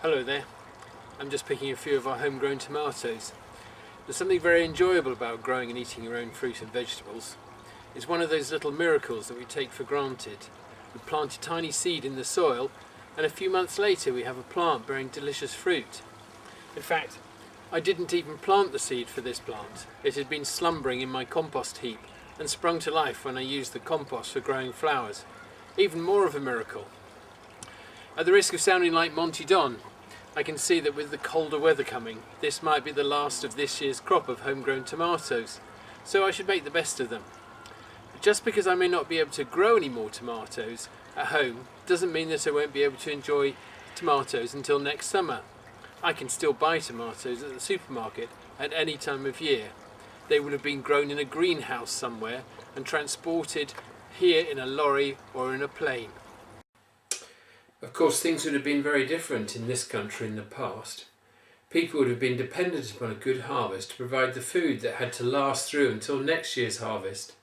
Hello there, I'm just picking a few of our homegrown tomatoes. There's something very enjoyable about growing and eating your own fruit and vegetables. It's one of those little miracles that we take for granted. We plant a tiny seed in the soil and a few months later we have a plant bearing delicious fruit. In fact, I didn't even plant the seed for this plant. It had been slumbering in my compost heap and sprung to life when I used the compost for growing flowers. Even more of a miracle. At the risk of sounding like Monty Don, I can see that with the colder weather coming, this might be the last of this year's crop of homegrown tomatoes, so I should make the best of them. But just because I may not be able to grow any more tomatoes at home doesn't mean that I won't be able to enjoy tomatoes until next summer. I can still buy tomatoes at the supermarket at any time of year. They would have been grown in a greenhouse somewhere and transported here in a lorry or in a plane. Of course, things would have been very different in this country in the past. People would have been dependent upon a good harvest to provide the food that had to last through until next year's harvest.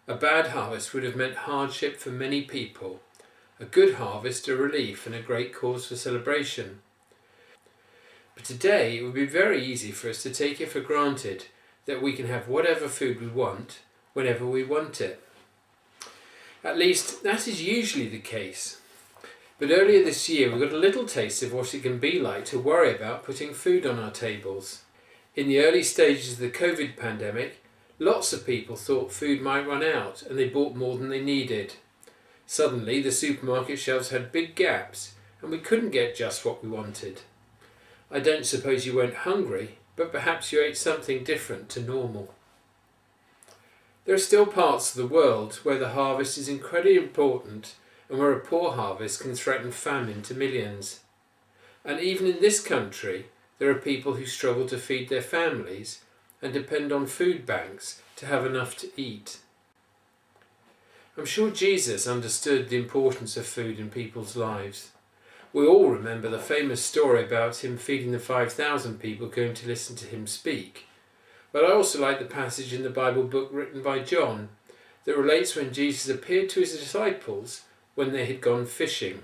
A bad harvest would have meant hardship for many people. A good harvest, a relief and a great cause for celebration. But today it would be very easy for us to take it for granted that we can have whatever food we want, whenever we want it. At least that is usually the case. But earlier this year we got a little taste of what it can be like to worry about putting food on our tables. In the early stages of the COVID pandemic, lots of people thought food might run out and they bought more than they needed. Suddenly the supermarket shelves had big gaps and we couldn't get just what we wanted. I don't suppose you went hungry, but perhaps you ate something different to normal. There are still parts of the world where the harvest is incredibly important and where a poor harvest can threaten famine to millions. And even in this country, there are people who struggle to feed their families and depend on food banks to have enough to eat. I'm sure Jesus understood the importance of food in people's lives. We all remember the famous story about him feeding the 5,000 people going to listen to him speak. But I also like the passage in the Bible book written by John that relates when Jesus appeared to his disciples when they had gone fishing.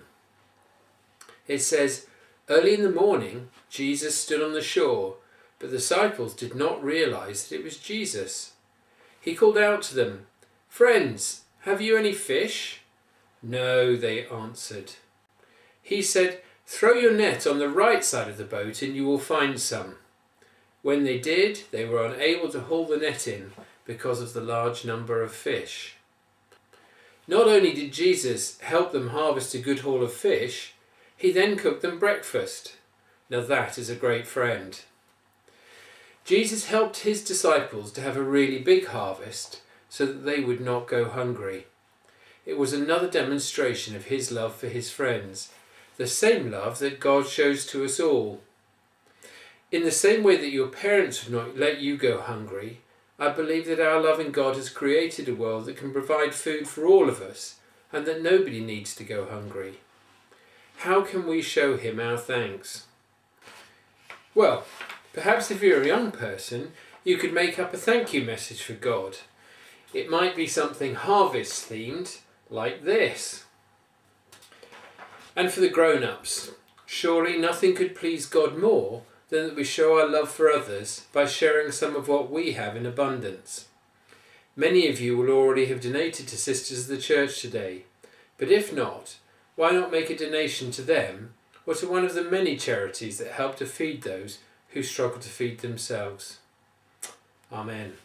It says, "Early in the morning, Jesus stood on the shore, but the disciples did not realize that it was Jesus. He called out to them, 'Friends, have you any fish?' 'No,' they answered. He said, 'Throw your net on the right side of the boat and you will find some.' When they did, they were unable to haul the net in because of the large number of fish." Not only did Jesus help them harvest a good haul of fish, he then cooked them breakfast. Now that is a great friend. Jesus helped his disciples to have a really big harvest so that they would not go hungry. It was another demonstration of his love for his friends, the same love that God shows to us all. In the same way that your parents would not let you go hungry, I believe that our loving God has created a world that can provide food for all of us and that nobody needs to go hungry. How can we show him our thanks? Well, perhaps if you're a young person, you could make up a thank you message for God. It might be something harvest themed, like this. And for the grown-ups, surely nothing could please God more than that we show our love for others by sharing some of what we have in abundance. Many of you will already have donated to Sisters of the Church today, but if not, why not make a donation to them or to one of the many charities that help to feed those who struggle to feed themselves? Amen.